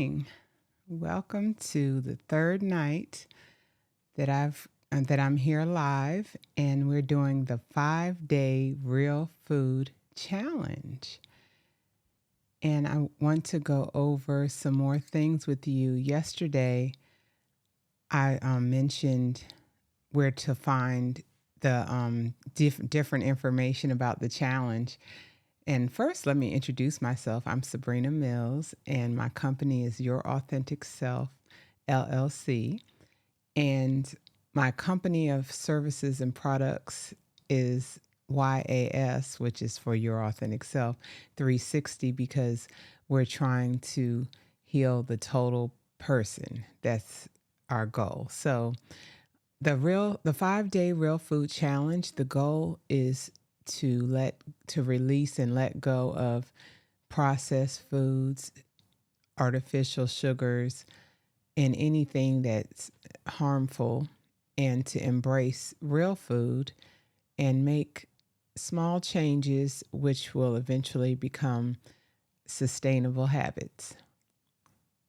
morning. Welcome to the third night that I'm here live, and we're doing the 5-day real food challenge. And I want to go over some more things with you. Yesterday, I mentioned where to find the different information about the challenge. And first, let me introduce myself. I'm Sabrina Mills, and my company is Your Authentic Self LLC. And my company of services and products is YAS, which is for Your Authentic Self 360, because we're trying to heal the total person. That's our goal. So the 5-day real food challenge, the goal is to release and let go of processed foods, artificial sugars, and anything that's harmful, and to embrace real food and make small changes which will eventually become sustainable habits.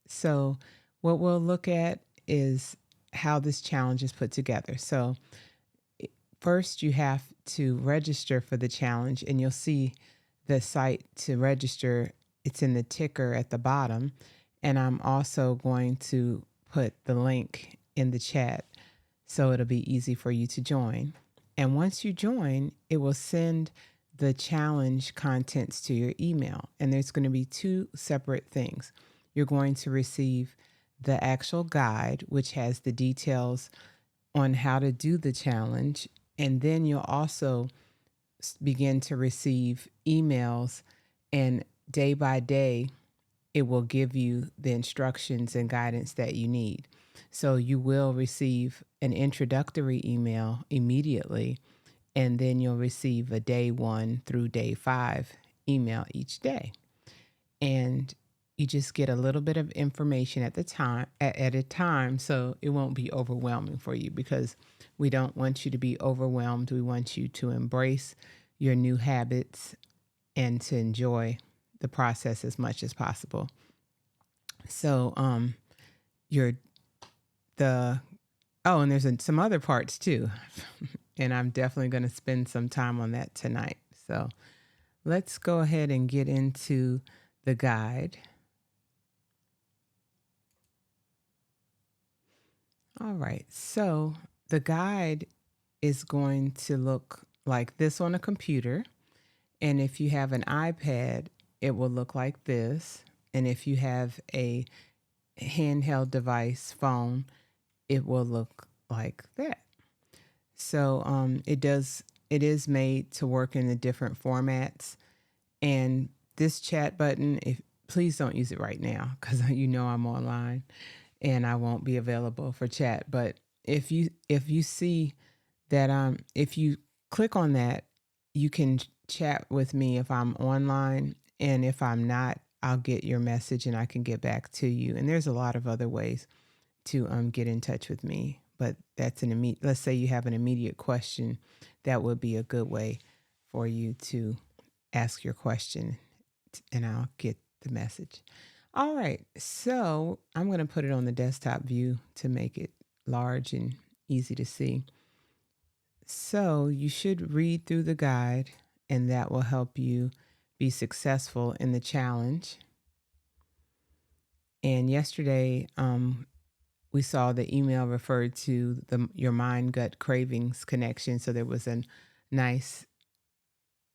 So, what we'll look at is how this challenge is put together. So, first, you have to register for the challenge, and you'll see the site to register. It's in the ticker at the bottom. And I'm also going to put the link in the chat so it'll be easy for you to join. And once you join, it will send the challenge contents to your email. And there's going to be two separate things. You're going to receive the actual guide, which has the details on how to do the challenge. And then you'll also begin to receive emails, and day by day, it will give you the instructions and guidance that you need. So you will receive an introductory email immediately, and then you'll receive a day 1 through day 5 email each day. And you just get a little bit of information at a time, so it won't be overwhelming for you, because we don't want you to be overwhelmed. We want you to embrace your new habits and to enjoy the process as much as possible. So you're the oh, and there's some other parts too. And I'm definitely going to spend some time on that tonight. So let's go ahead and get into the guide. All right. So the guide is going to look like this on a computer. And if you have an iPad, it will look like this. And if you have a handheld device, phone, it will look like that. So it is made to work in the different formats. And this chat button, if please don't use it right now, because you know I'm online and I won't be available for chat. But if you see that if you click on that, you can chat with me if I'm online, and if I'm not, I'll get your message and I can get back to you. And there's a lot of other ways to get in touch with me, but that's an immediate. Let's say you have an immediate question, that would be a good way for you to ask your question, and I'll get the message. All right, so I'm going to put it on the desktop view to make it large and easy to see. So you should read through the guide, and that will help you be successful in the challenge. And yesterday, we saw the email referred to your mind gut cravings connection. So there was a nice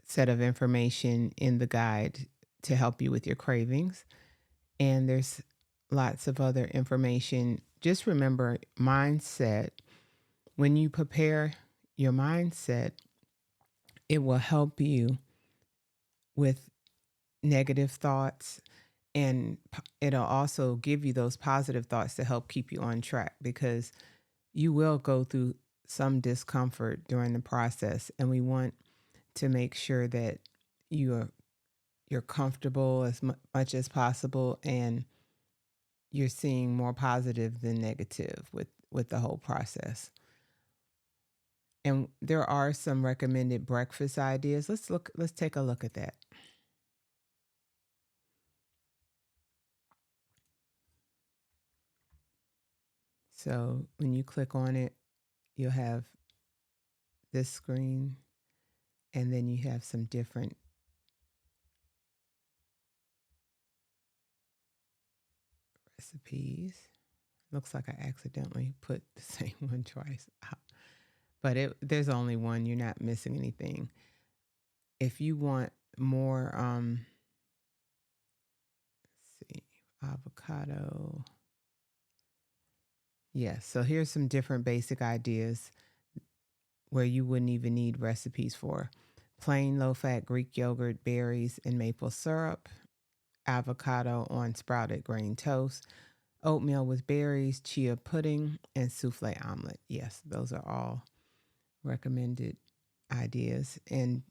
set of information in the guide to help you with your cravings. And there's lots of other information. Just remember, mindset. When you prepare your mindset, it will help you with negative thoughts, and it'll also give you those positive thoughts to help keep you on track, because you will go through some discomfort during the process, and we want to make sure that you're comfortable as much as possible, and you're seeing more positive than negative with the whole process. And there are some recommended breakfast ideas. Let's take a look at that. So when you click on it, you'll have this screen, and then you have some different recipes. Looks like I accidentally put the same one twice out. But there's only one. You're not missing anything. If you want more, let's see, avocado. Yes. So here's some different basic ideas where you wouldn't even need recipes for: plain low-fat Greek yogurt, berries, and maple syrup; avocado on sprouted grain toast; oatmeal with berries, chia pudding, and souffle omelet. Yes, those are all recommended ideas. And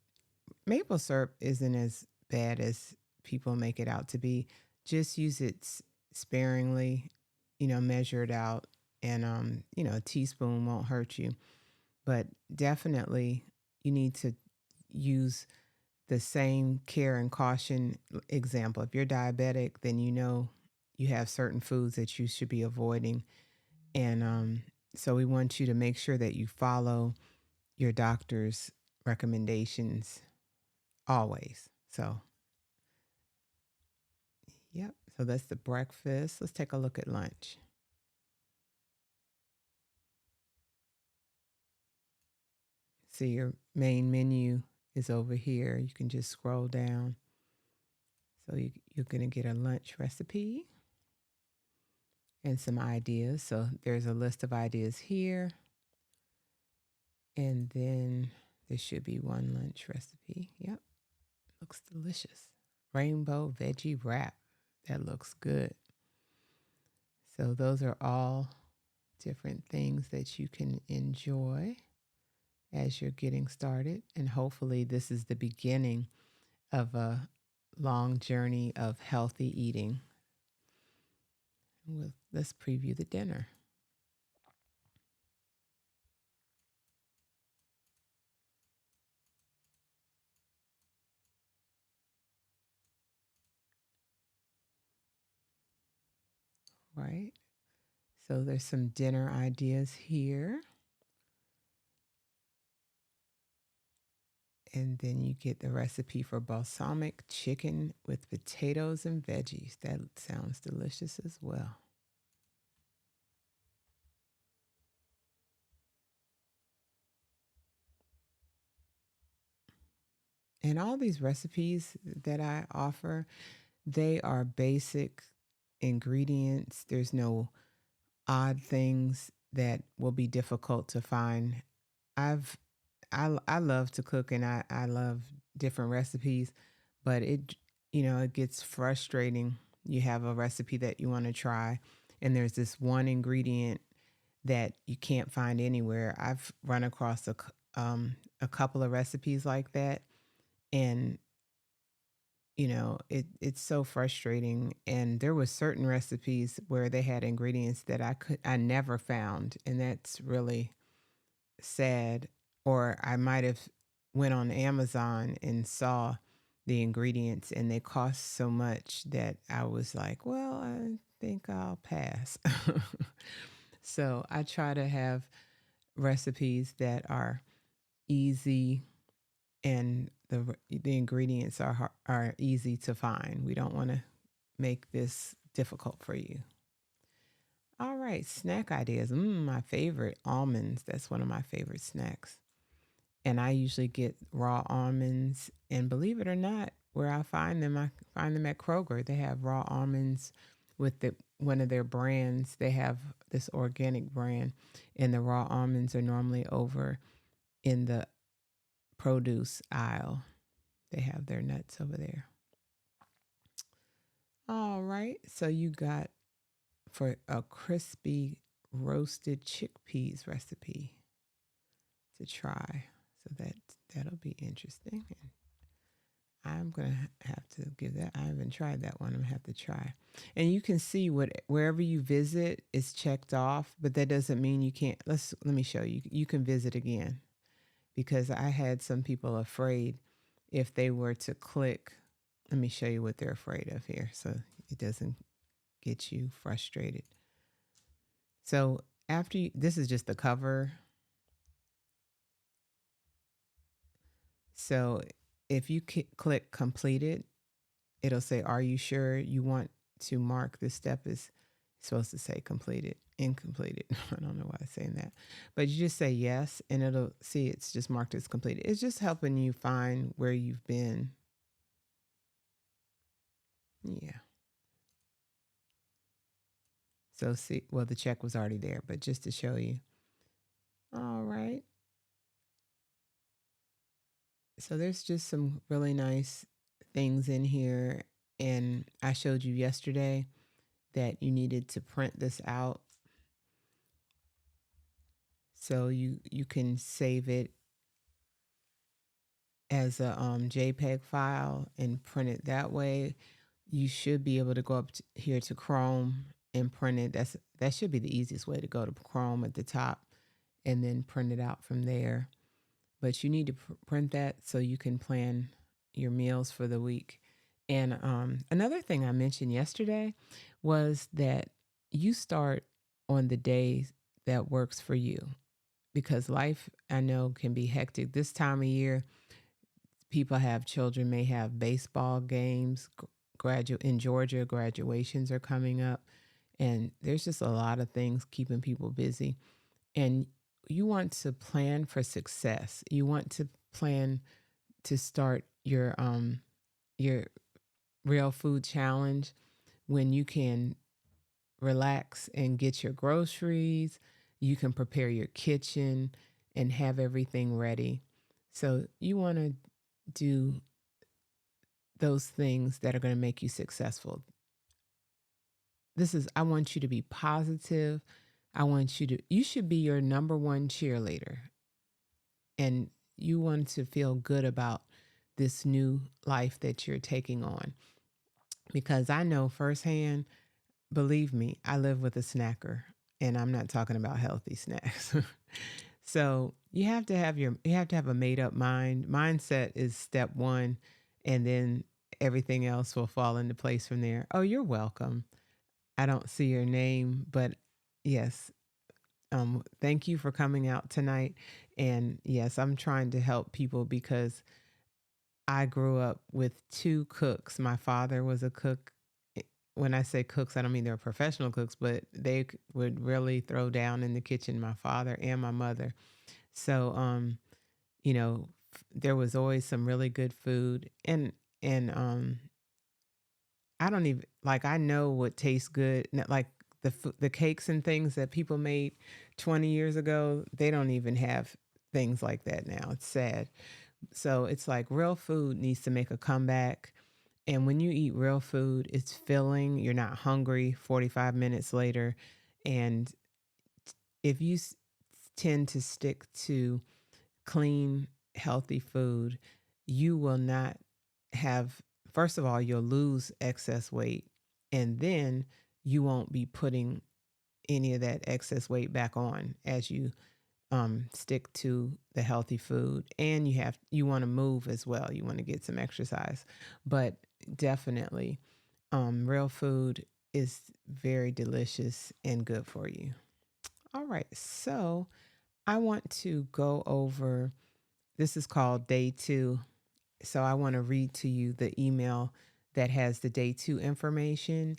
maple syrup isn't as bad as people make it out to be. Just use it sparingly, measure it out, and a teaspoon won't hurt you. But definitely you need to use the same care and caution. Example, if you're diabetic, then you have certain foods that you should be avoiding. And so we want you to make sure that you follow your doctor's recommendations always. So, yep. So that's the breakfast. Let's take a look at lunch. See, your main menu is over here. You can just scroll down. So you're going to get a lunch recipe and some ideas. So there's a list of ideas here. And then there should be one lunch recipe. Yep. Looks delicious. Rainbow veggie wrap. That looks good. So those are all different things that you can enjoy as you're getting started. And hopefully this is the beginning of a long journey of healthy eating. Let's preview the dinner. Right? So there's some dinner ideas here. And then you get the recipe for balsamic chicken with potatoes and veggies. That sounds delicious as well. And all these recipes that I offer, they are basic ingredients. There's no odd things that will be difficult to find. I've I love to cook, and I love different recipes, but it gets frustrating. You have a recipe that you want to try, and there's this one ingredient that you can't find anywhere. I've run across a couple of recipes like that, and it's so frustrating. And there was certain recipes where they had ingredients that I never found, and that's really sad. Or I might have went on Amazon and saw the ingredients and they cost so much that I was like, well, I think I'll pass. So I try to have recipes that are easy, and the ingredients are easy to find. We don't want to make this difficult for you. All right, snack ideas. My favorite, almonds. That's one of my favorite snacks. And I usually get raw almonds. And believe it or not, where I find them at Kroger. They have raw almonds with one of their brands. They have this organic brand, and the raw almonds are normally over in the produce aisle. They have their nuts over there. All right. So you got for a crispy roasted chickpeas recipe to try. So that'll be interesting. And I'm gonna have to give that. I haven't tried that one. I'm gonna have to try. And you can see wherever you visit is checked off, but that doesn't mean you can't. Let me show you. You can visit again, because I had some people afraid if they were to click. Let me show you what they're afraid of here, so it doesn't get you frustrated. So after you, this is just the cover. So if you click completed, it'll say, are you sure you want to mark this step is supposed to say completed, incompleted. I don't know why I'm saying that. But you just say yes, and it'll see it's just marked as completed. It's just helping you find where you've been. Yeah. So see, well, the check was already there, but just to show you. All right. So there's just some really nice things in here. And I showed you yesterday that you needed to print this out so you can save it as a JPEG file and print it that way. You should be able to go up here to Chrome and print it. That should be the easiest way to go to Chrome at the top and then print it out from there. But you need to print that so you can plan your meals for the week. And another thing I mentioned yesterday was that you start on the day that works for you, because life, I know, can be hectic. This time of year, people have children, may have baseball games, in Georgia, graduations are coming up, and there's just a lot of things keeping people busy. And you want to plan for success. You want to plan to start your real food challenge when you can relax and get your groceries. You can prepare your kitchen and have everything ready. So you want to do those things that are going to make you successful. I want you to be positive. You should be your number one cheerleader. And you want to feel good about this new life that you're taking on. Because I know firsthand, believe me, I live with a snacker, and I'm not talking about healthy snacks. So you have to have a made up mind. Mindset is step one, and then everything else will fall into place from there. Oh, you're welcome. I don't see your name, but yes. Thank you for coming out tonight. And yes, I'm trying to help people because I grew up with two cooks. My father was a cook. When I say cooks, I don't mean they're professional cooks, but they would really throw down in the kitchen, my father and my mother. So, you know, there was always some really good food. And I don't even, like, I know what tastes good. Like the cakes and things that people made 20 years ago, they don't even have things like that now. It's sad. So it's like real food needs to make a comeback. And when you eat real food, it's filling. You're not hungry 45 minutes later. And if you tend to stick to clean, healthy food, you will not have, first of all, you'll lose excess weight. And then you won't be putting any of that excess weight back on as you stick to the healthy food. And you want to move as well. You want to get some exercise. But definitely, real food is very delicious and good for you. All right. So I want to go over, this is called day 2. So I want to read to you the email that has the day 2 information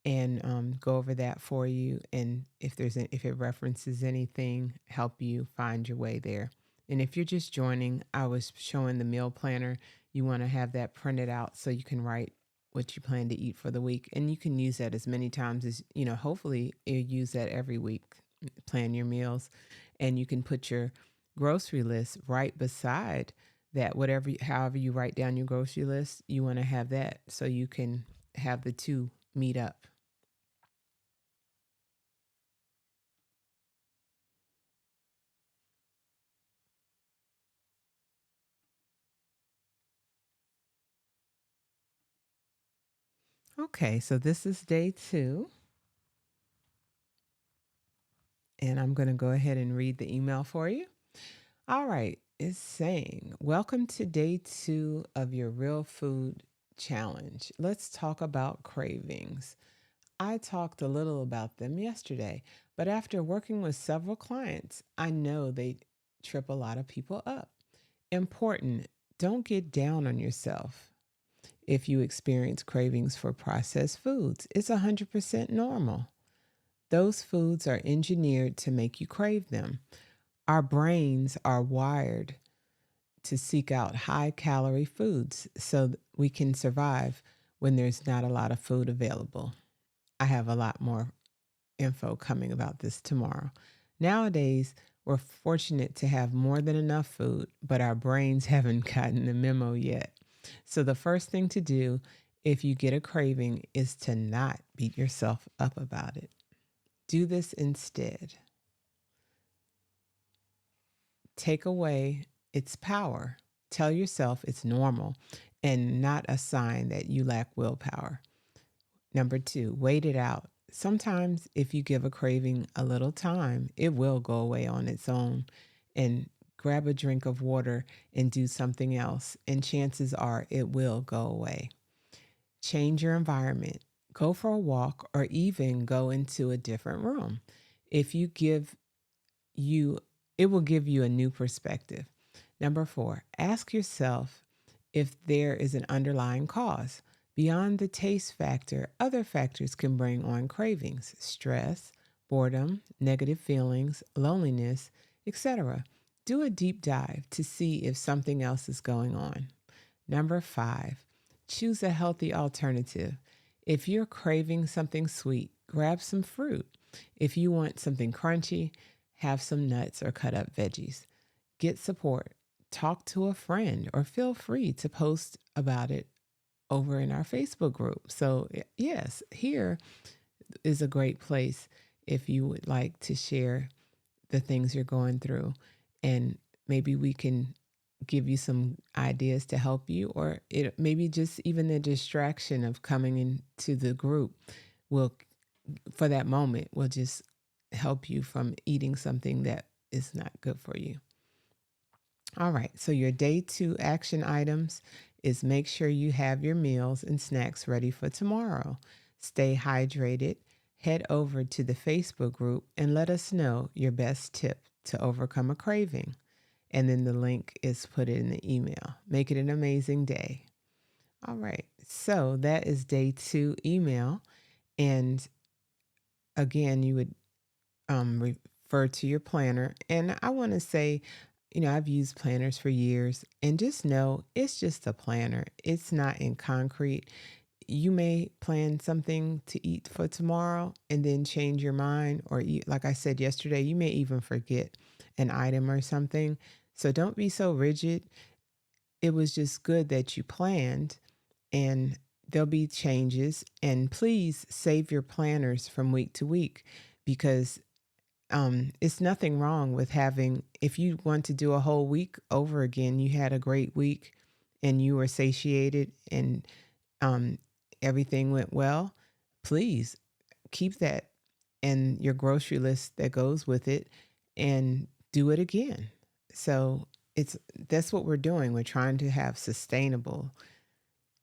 and go over that for you. And if it references anything, help you find your way there. And if you're just joining, I was showing the meal planner. You want to have that printed out so you can write what you plan to eat for the week. And you can use that as many times as, hopefully you use that every week. Plan your meals, and you can put your grocery list right beside that. However you write down your grocery list, you want to have that so you can have the two meet up. Okay, so this is day 2, and I'm going to go ahead and read the email for you. All right, it's saying, welcome to day 2 of your real food challenge. Let's talk about cravings. I talked a little about them yesterday, but after working with several clients, I know they trip a lot of people up. Important, don't get down on yourself if you experience cravings for processed foods. It's 100% normal. Those foods are engineered to make you crave them. Our brains are wired to seek out high calorie foods so we can survive when there's not a lot of food available. I have a lot more info coming about this tomorrow. Nowadays, we're fortunate to have more than enough food, but our brains haven't gotten the memo yet. So, the first thing to do if you get a craving is to not beat yourself up about it. Do this instead. Take away its power. Tell yourself it's normal and not a sign that you lack willpower. Number two, wait it out. Sometimes, if you give a craving a little time, it will go away on its own. And grab a drink of water and do something else, and chances are it will go away. Change your environment. Go for a walk or even go into a different room. If you give you it will give you a new perspective. Number 4, ask yourself if there is an underlying cause. Beyond the taste factor, other factors can bring on cravings: stress, boredom, negative feelings, loneliness, etc. Do a deep dive to see if something else is going on. Number 5, choose a healthy alternative. If you're craving something sweet, grab some fruit. If you want something crunchy, have some nuts or cut up veggies. Get support. Talk to a friend or feel free to post about it over in our Facebook group. So, yes, here is a great place if you would like to share the things you're going through, and maybe we can give you some ideas to help you, or it maybe just even the distraction of coming into the group will, for that moment, will just help you from eating something that is not good for you. All right, so your day 2 action items is make sure you have your meals and snacks ready for tomorrow. Stay hydrated. Head over to the Facebook group and let us know your best tip to overcome a craving. And then the link is put in the email. Make it an amazing day. All right, so that is day 2 email. And again, you would refer to your planner. And I want to say, I've used planners for years, and just know it's just a planner. It's not in concrete. You may plan something to eat for tomorrow and then change your mind, or like I said yesterday, you may even forget an item or something. So don't be so rigid. It was just good that you planned, and there'll be changes. And please save your planners from week to week, because it's nothing wrong with having, if you want to do a whole week over again, you had a great week and you were satiated, and um, everything went well, please keep that and your grocery list that goes with it and do it again. So it's that's what we're doing. We're trying to have sustainable.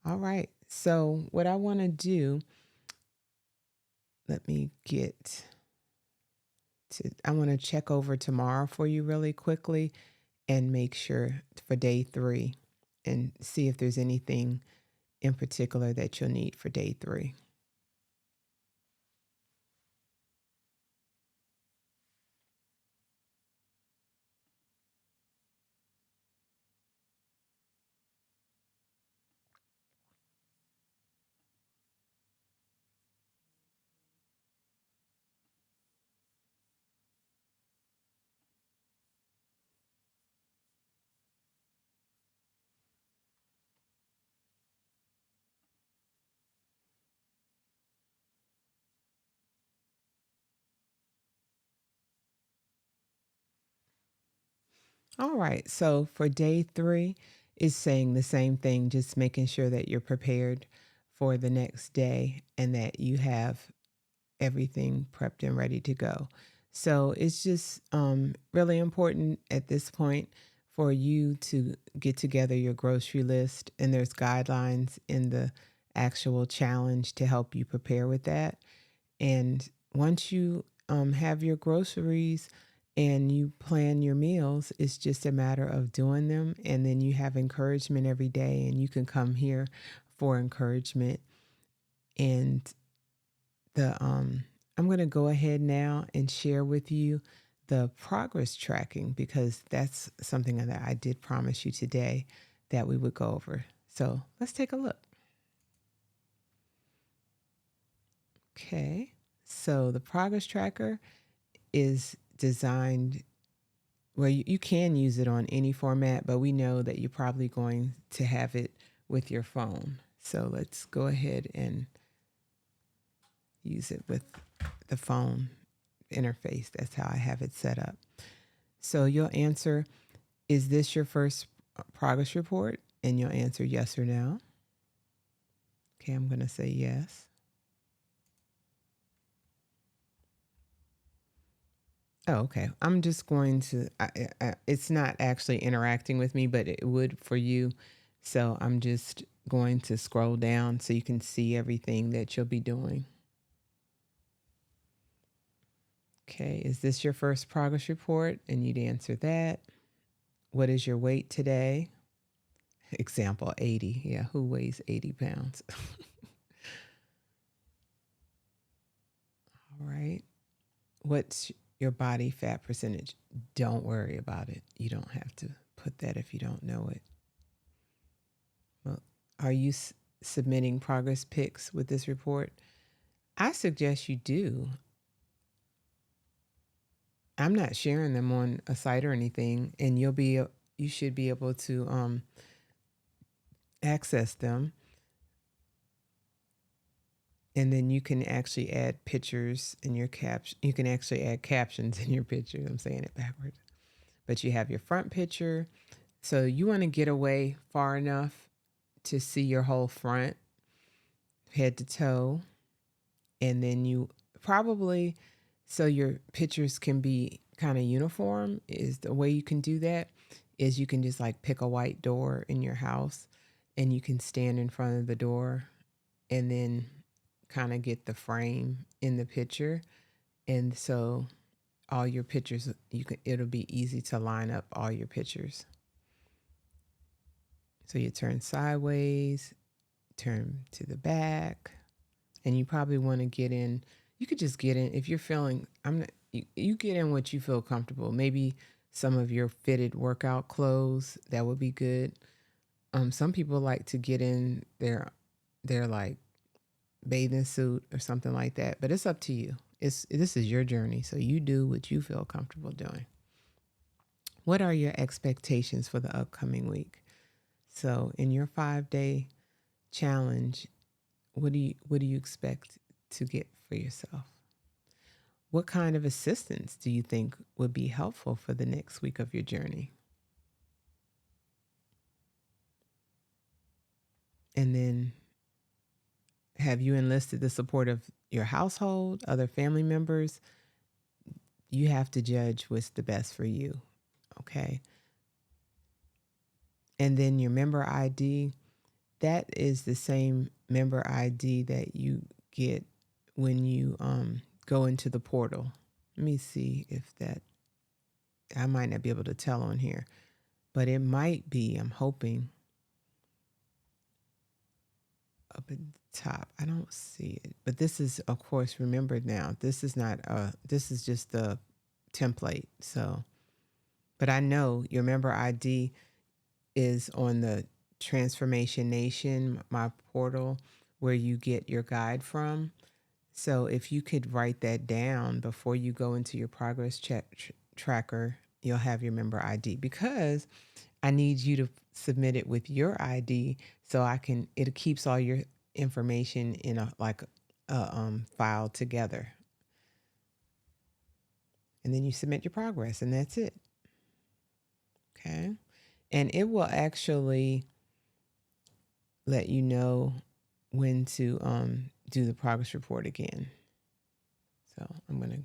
All right. So what I want to do, let me get I want to check over tomorrow for you really quickly and make sure for day 3 and see if there's anything in particular that you'll need for day 3. All right. So for day 3 is saying the same thing, just making sure that you're prepared for the next day and that you have everything prepped and ready to go. So it's just really important at this point for you to get together your grocery list, and there's guidelines in the actual challenge to help you prepare with that. And once you have your groceries and you plan your meals, it's just a matter of doing them. And then you have encouragement every day, and you can come here for encouragement. And the I'm going to go ahead now and share with you the progress tracking, because that's something that I did promise you today that we would go over. So let's take a look. Okay. So the progress tracker is designed, well, you can use it on any format, but we know that you're probably going to have it with your phone. So let's go ahead and use it with the phone interface. That's how I have it set up. So you'll answer, is this your first progress report? And you'll answer yes or no. Okay, I'm going to say yes. Oh, okay. I'm just going to, it's not actually interacting with me, but it would for you. So I'm just going to scroll down so you can see everything that you'll be doing. Okay, is this your first progress report? And you'd answer that. What is your weight today? Example 80. Yeah, who weighs 80 pounds? All right. What's your body fat percentage? Don't worry about it. You don't have to put that if you don't know it. Well, are you submitting progress pics with this report? I suggest you do. I'm not sharing them on a site or anything, and you should be able to access them. And then you can actually add pictures in your caption. You can actually add captions in your picture. I'm saying it backwards. But you have your front picture. So you want to get away far enough to see your whole front, head to toe. And then you probably, so your pictures can be kind of uniform, is the way you can do that is you can just like pick a white door in your house, and you can stand in front of the door and then kind of get the frame in the picture. And so all your pictures, it'll be easy to line up all your pictures. So you turn sideways, turn to the back, and you probably want to get in. You could just get in if you're feeling, you get in what you feel comfortable. Maybe some of your fitted workout clothes, that would be good. Some people like to get in their like bathing suit or something like that, but it's up to you. This is your journey, so you do what you feel comfortable doing. What are your expectations for the upcoming week? So in your 5-day challenge, what do you expect to get for yourself? What kind of assistance do you think would be helpful for the next week of your journey? And then, have you enlisted the support of your household, other family members? You have to judge what's the best for you. Okay. And then your member ID, that is the same member ID that you get when you go into the portal. Let me see if that, I might not be able to tell on here, but it might be, I'm hoping, up at the top. I don't see it, but this is, of course, remembered now. This is not, this is just the template. So, but I know your member ID is on the Transformation Nation, my portal, where you get your guide from. So if you could write that down before you go into your progress tracker, you'll have your member ID, because I need you to submit it with your ID so it keeps all your information in a file together. And then you submit your progress, and that's it. Okay. And it will actually let you know when to do the progress report again. So I'm going to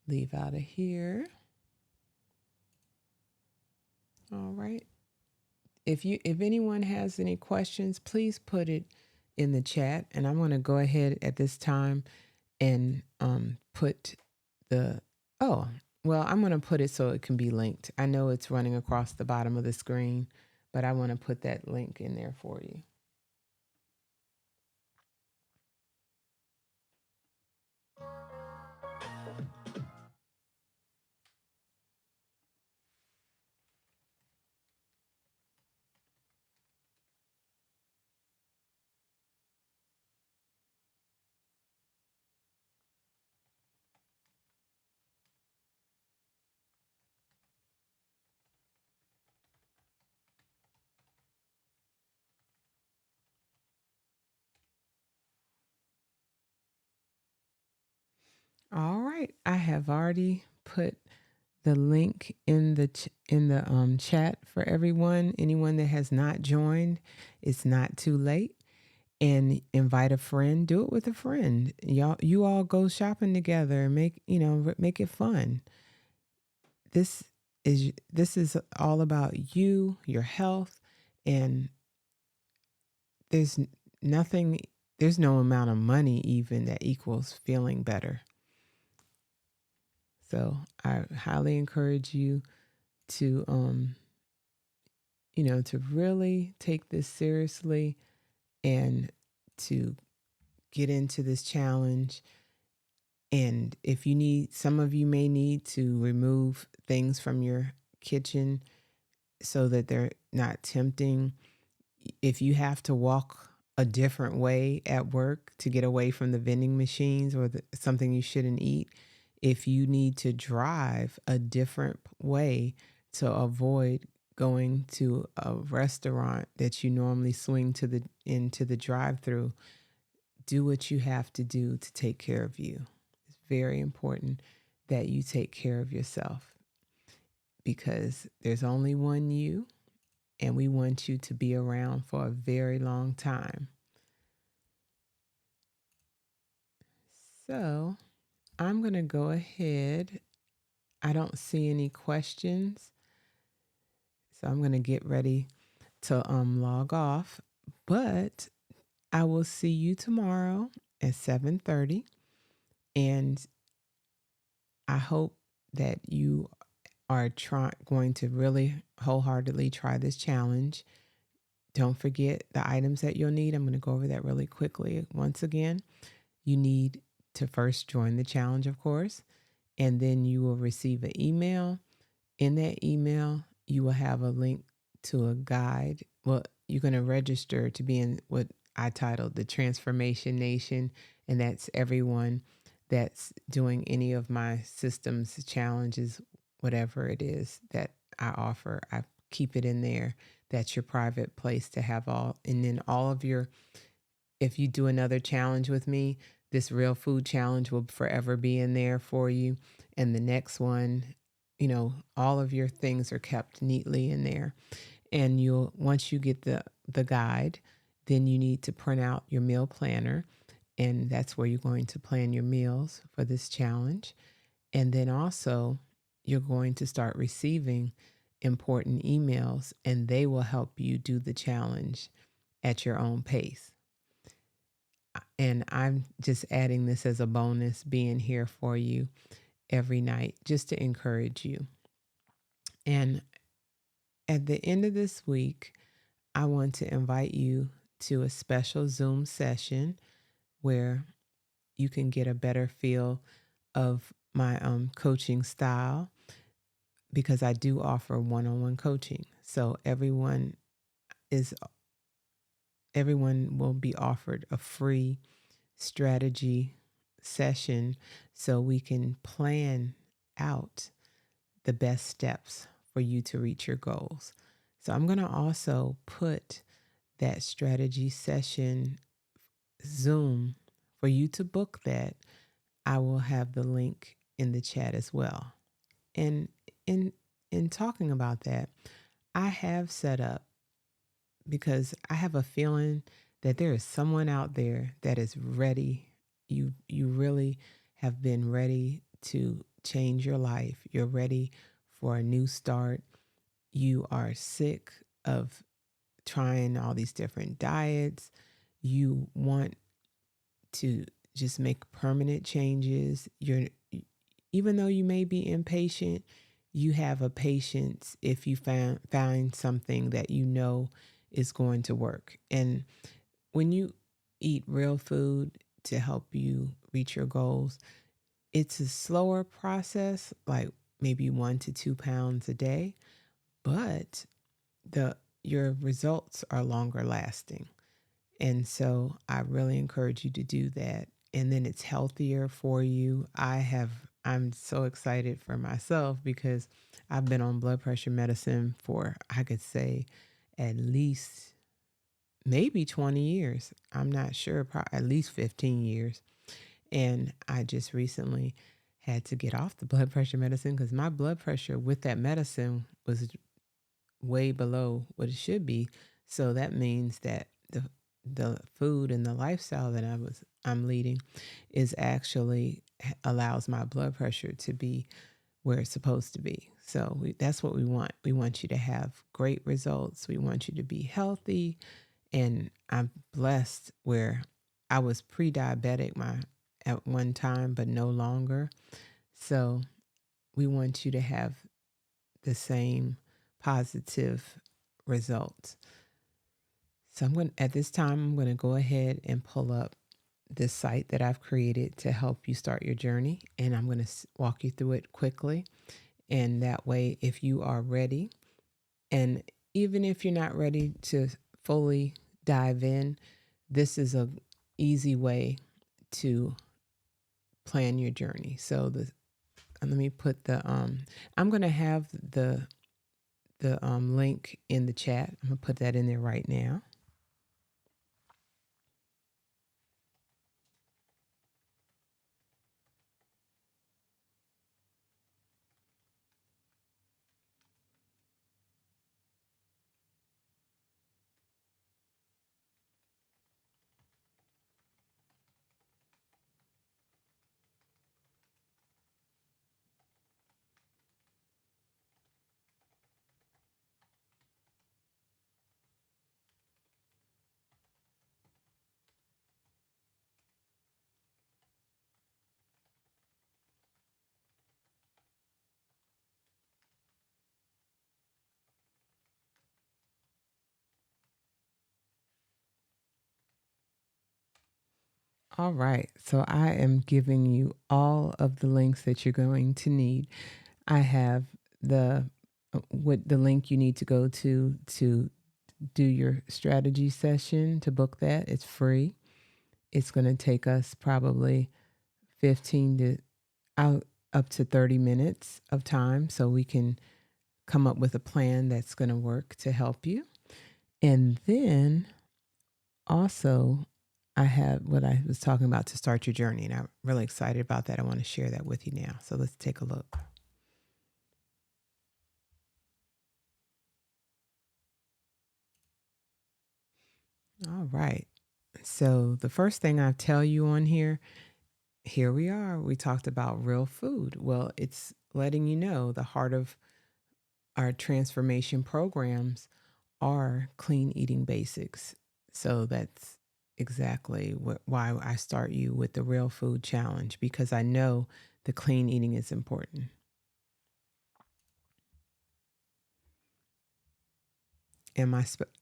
leave out of here. All right. If anyone has any questions, please put it in the chat, and I'm going to go ahead at this time and put the, oh, well, I'm going to put it so it can be linked. I know it's running across the bottom of the screen, but I want to put that link in there for you. All right, I have already put the link in the chat for everyone. Anyone that has not joined, it's not too late. And invite a friend. Do it with a friend. You all go shopping together and make it fun. This is all about you, your health, and there's nothing. There's no amount of money even that equals feeling better. So I highly encourage you to to really take this seriously and to get into this challenge. And if you need, some of you may need to remove things from your kitchen so that they're not tempting. If you have to walk a different way at work to get away from the vending machines or something you shouldn't eat, if you need to drive a different way to avoid going to a restaurant that you normally swing into the drive-through, do what you have to do to take care of you. It's very important that you take care of yourself because there's only one you, and we want you to be around for a very long time. So I'm going to go ahead. I don't see any questions. So I'm going to get ready to log off. But I will see you tomorrow at 7:30. And I hope that you are going to really wholeheartedly try this challenge. Don't forget the items that you'll need. I'm going to go over that really quickly. Once again, you need to first join the challenge, of course, and then you will receive an email. In that email, you will have a link to a guide. Well, you're going to register to be in what I titled the Transformation Nation, and that's everyone that's doing any of my systems challenges, whatever it is that I offer. I keep it in there. That's your private place to have all, and then all of your, if you do another challenge with me, this real food challenge will forever be in there for you. And the next one, all of your things are kept neatly in there. And once you get the guide, then you need to print out your meal planner. And that's where you're going to plan your meals for this challenge. And then also, you're going to start receiving important emails, and they will help you do the challenge at your own pace. And I'm just adding this as a bonus, being here for you every night just to encourage you. And at the end of this week, I want to invite you to a special Zoom session where you can get a better feel of my coaching style, because I do offer one-on-one coaching. So everyone will be offered a free strategy session so we can plan out the best steps for you to reach your goals. So I'm going to also put that strategy session Zoom for you to book that. I will have the link in the chat as well. And in talking about that, I have set up, because I have a feeling that there is someone out there that is ready. You really have been ready to change your life. You're ready for a new start. You are sick of trying all these different diets. You want to just make permanent changes. Even though you may be impatient, you have a patience if you find something that you know is going to work. And when you eat real food to help you reach your goals, it's a slower process, like maybe 1 to 2 pounds a day, but the your results are longer lasting. And so I really encourage you to do that. And then it's healthier for you. I'm so excited for myself because I've been on blood pressure medicine for, I could say, at least maybe 20 years. I'm not sure, probably at least 15 years. And I just recently had to get off the blood pressure medicine because my blood pressure with that medicine was way below what it should be. So that means that the food and the lifestyle that I'm leading is actually allows my blood pressure to be where it's supposed to be. So that's what we want. We want you to have great results. We want you to be healthy. And I'm blessed where I was pre-diabetic at one time, but no longer. So we want you to have the same positive results. So at this time, I'm going to go ahead and pull up this site that I've created to help you start your journey. And I'm going to walk you through it quickly. And that way, if you are ready, and even if you're not ready to fully dive in, this is a easy way to plan your journey. So let me put I'm going to have the link in the chat. I'm going to put that in there right now. All right. So I am giving you all of the links that you're going to need. I have the link you need to go to do your strategy session to book that. It's free. It's going to take us probably 15 to out up to 30 minutes of time so we can come up with a plan that's going to work to help you. And then also, I have what I was talking about to start your journey, and I'm really excited about that. I want to share that with you now. So let's take a look. All right. So the first thing I tell you on here we are. We talked about real food. Well, it's letting you know the heart of our transformation programs are clean eating basics. So that's exactly why I start you with the real food challenge, because I know the clean eating is important. And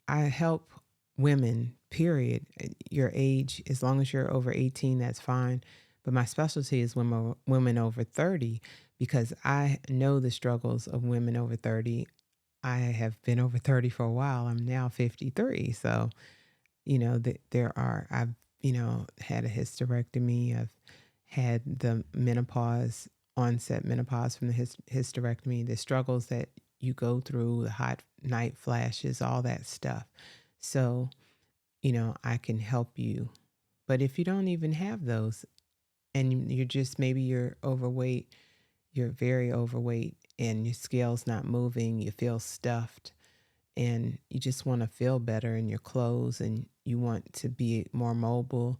I help women, period. Your age, as long as you're over 18, that's fine. But my specialty is women over 30, because I know the struggles of women over 30. I have been over 30 for a while. I'm now 53. So, I've, had a hysterectomy. I've had the onset menopause from the hysterectomy, the struggles that you go through, the hot night flashes, all that stuff. So, I can help you. But if you don't even have those, and you're just, maybe you're overweight, you're very overweight, and your scale's not moving, you feel stuffed, and you just want to feel better in your clothes, and you want to be more mobile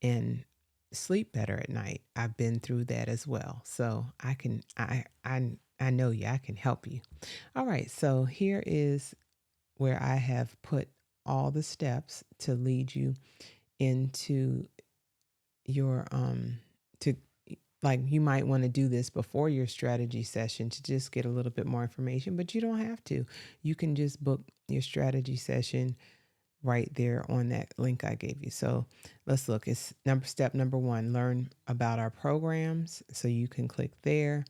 and sleep better at night. I've been through that as well. So I know you, I can help you. All right, so here is where I have put all the steps to lead you into your to like you might want to do this before your strategy session to just get a little bit more information, but you don't have to. You can just book your strategy session right there on that link I gave you. So let's look. It's step number 1, learn about our programs. So you can click there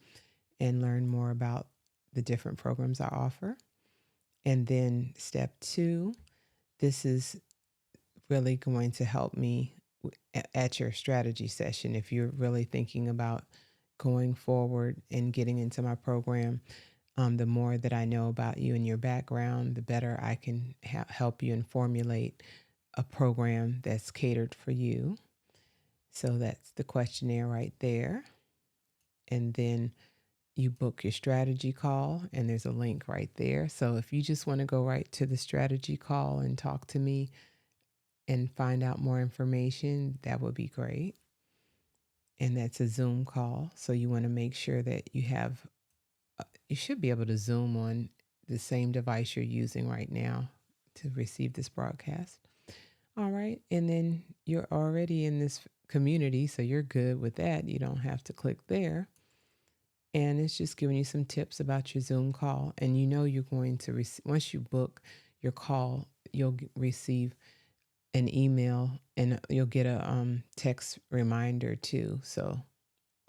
and learn more about the different programs I offer. And then step 2, this is really going to help me at your strategy session. If you're really thinking about going forward and getting into my program, the more that I know about you and your background, the better I can help you and formulate a program that's catered for you. So that's the questionnaire right there. And then you book your strategy call, and there's a link right there. So if you just want to go right to the strategy call and talk to me and find out more information, that would be great. And that's a Zoom call. So you want to make sure that you should be able to Zoom on the same device you're using right now to receive this broadcast. All right. And then you're already in this community, so you're good with that. You don't have to click there. And it's just giving you some tips about your Zoom call. And you know you're going to once you book your call, you'll receive an email and you'll get a text reminder too. So,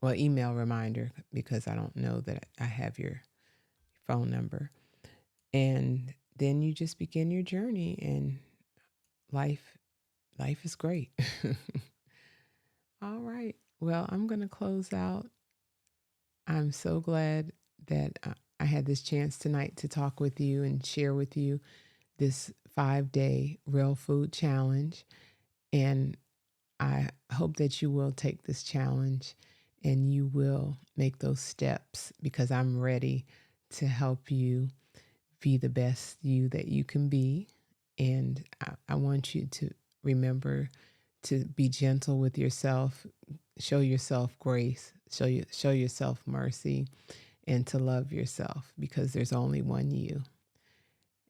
well, email reminder, because I don't know that I have your phone number. And then you just begin your journey, and life is great. All right. Well, I'm going to close out. I'm so glad that I had this chance tonight to talk with you and share with you this 5-day real food challenge. And I hope that you will take this challenge and you will make those steps, because I'm ready to help you be the best you that you can be. And I want you to remember to be gentle with yourself, show yourself grace, show yourself mercy, and to love yourself, because there's only one you.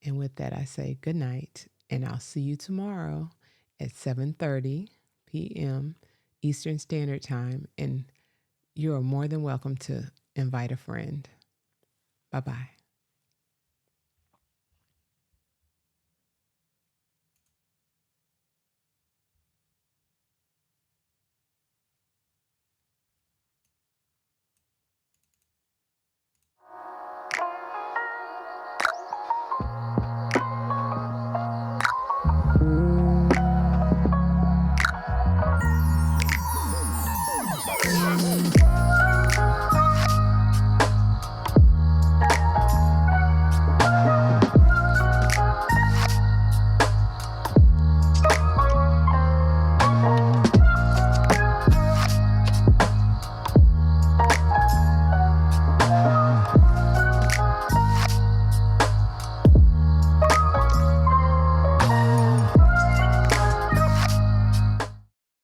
And with that, I say good night, and I'll see you tomorrow at 7:30 p.m. Eastern Standard Time. And you are more than welcome to invite a friend. Bye-bye.